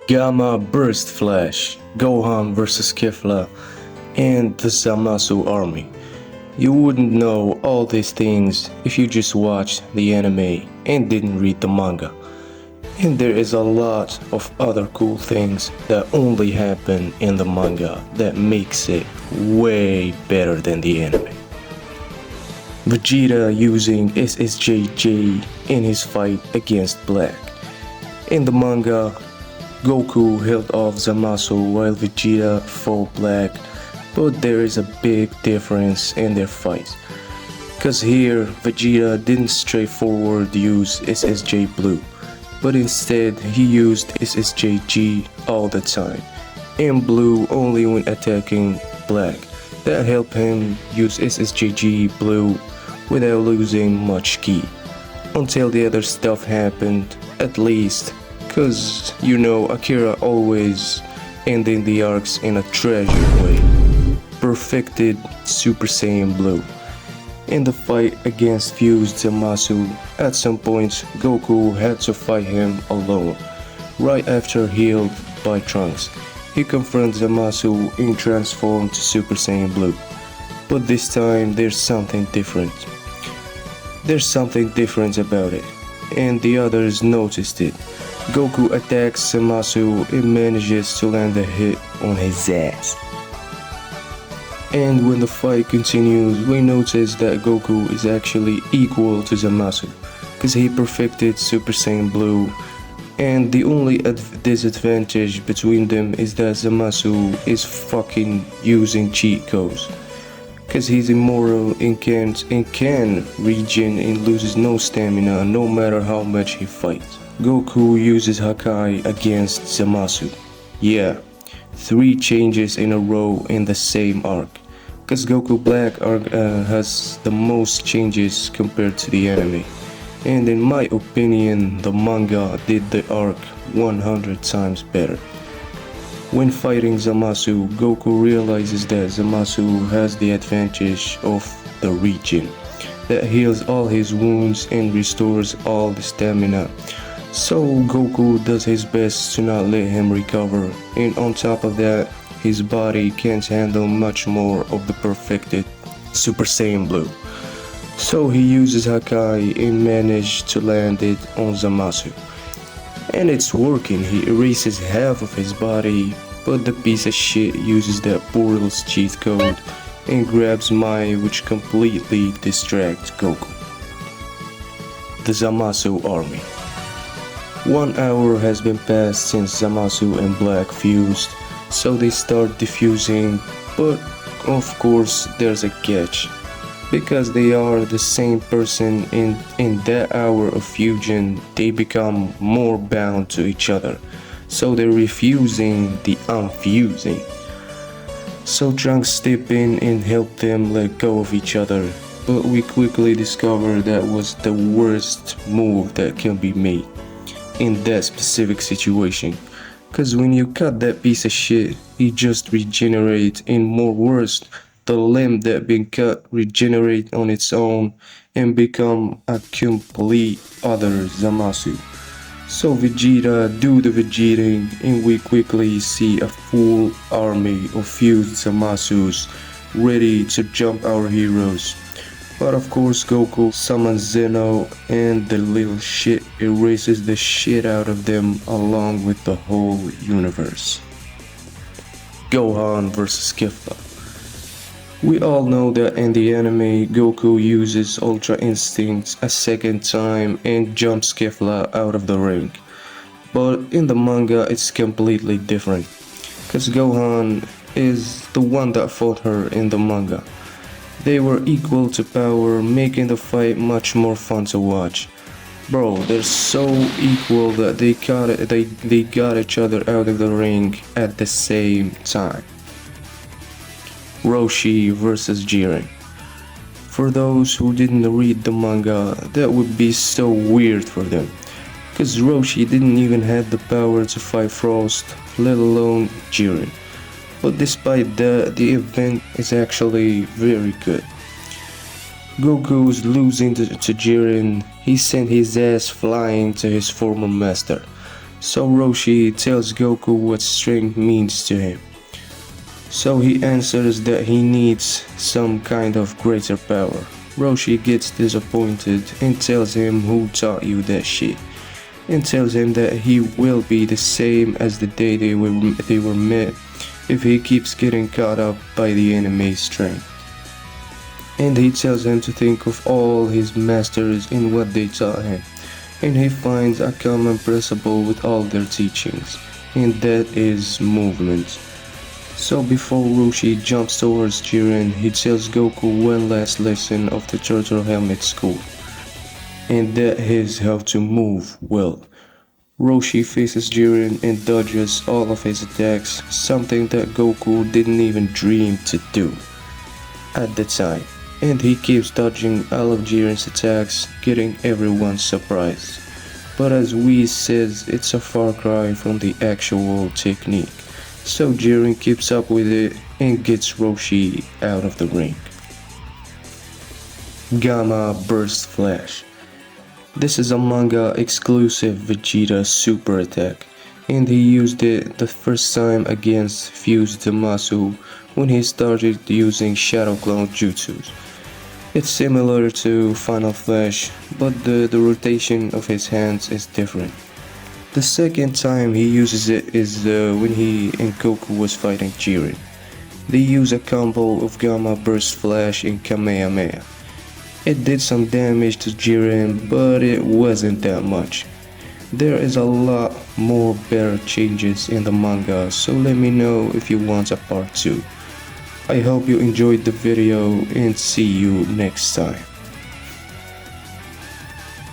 Gamma Burst Flash, Gohan vs Kefla, and the Zamasu army. You wouldn't know all these things if you just watched the anime and didn't read the manga. And there is a lot of other cool things that only happen in the manga that makes it way better than the anime. Vegeta using SSJJ in his fight against Black. In the manga, Goku held off Zamasu while Vegeta fought Black, but there is a big difference in their fights. Cause here, Vegeta didn't straightforward use SSJ Blue, but instead he used SSJG all the time, and Blue only when attacking Black. That helped him use SSJG Blue without losing much ki. Until the other stuff happened, at least, cause you know Akira always ending the arcs in a treasured way. Perfected Super Saiyan Blue. In the fight against Fused Zamasu, at some points Goku had to fight him alone. Right after healed by Trunks, he confronts Zamasu and transformed to Super Saiyan Blue. But this time there's something different. There's something different about it, and the others noticed it. Goku attacks Zamasu and manages to land a hit on his ass. And when the fight continues, we notice that Goku is actually equal to Zamasu, cause he perfected Super Saiyan Blue, and the only disadvantage between them is that Zamasu is fucking using cheat codes. Cause he's immortal and can regen and loses no stamina no matter how much he fights. Goku uses Hakai against Zamasu. Yeah, 3 changes in a row in the same arc. Cause Goku Black arc has the most changes compared to the anime. And in my opinion, the manga did the arc 100 times better. When fighting Zamasu, Goku realizes that Zamasu has the advantage of the regen that heals all his wounds and restores all the stamina. So Goku does his best to not let him recover, and on top of that, his body can't handle much more of the perfected Super Saiyan Blue. So he uses Hakai and manages to land it on Zamasu. And it's working, he erases half of his body, but the piece of shit uses that portal's cheat code and grabs Mai, which completely distracts Goku. The Zamasu army. 1 hour has been passed since Zamasu and Black fused, so they start defusing, but of course there's a catch. Because they are the same person in that hour of fusion, they become more bound to each other. So they're refusing the unfusing. So Trunks step in and help them let go of each other. But we quickly discover that was the worst move that can be made in that specific situation. Cause when you cut that piece of shit, he just regenerates, and more worse, the limb that been cut regenerate on its own and become a complete other Zamasu. So Vegeta do the Vegetaing, and we quickly see a full army of fused Zamasus ready to jump our heroes. But of course Goku summons Zeno, and the little shit erases the shit out of them along with the whole universe. Gohan vs Kefla. We all know that in the anime, Goku uses Ultra Instincts a second time and jumps Kefla out of the ring. But in the manga it's completely different, cause Gohan is the one that fought her in the manga. They were equal to power, making the fight much more fun to watch. Bro, they're so equal that they got each other out of the ring at the same time. Roshi vs Jiren. For those who didn't read the manga, that would be so weird for them, cause Roshi didn't even have the power to fight Frost, let alone Jiren. But despite that, the event is actually very good. Goku's losing to Jiren, he sent his ass flying to his former master. So Roshi tells Goku what strength means to him. So he answers that he needs some kind of greater power. Roshi gets disappointed and tells him who taught you that shit, and tells him that he will be the same as the day they were met if he keeps getting caught up by the enemy's strength. And he tells him to think of all his masters and what they taught him, and he finds a common principle with all their teachings, and that is movement. So before Roshi jumps towards Jiren, he tells Goku one last lesson of the Turtle Helmet School, and that is how to move well. Roshi faces Jiren and dodges all of his attacks, something that Goku didn't even dream to do at the time, and he keeps dodging all of Jiren's attacks, getting everyone surprised. But as Whis says, it's a far cry from the actual technique, so Jiren keeps up with it and gets Roshi out of the ring. Gamma Burst Flash. This is a manga exclusive Vegeta super attack, and he used it the first time against Fused Zamasu when he started using Shadow Clone Jutsus. It's similar to Final Flash, but the rotation of his hands is different. The second time he uses it is when he and Goku was fighting Jiren. They use a combo of Gamma Burst Flash and Kamehameha. It did some damage to Jiren, but it wasn't that much. There is a lot more better changes in the manga, so let me know if you want a part 2. I hope you enjoyed the video and see you next time.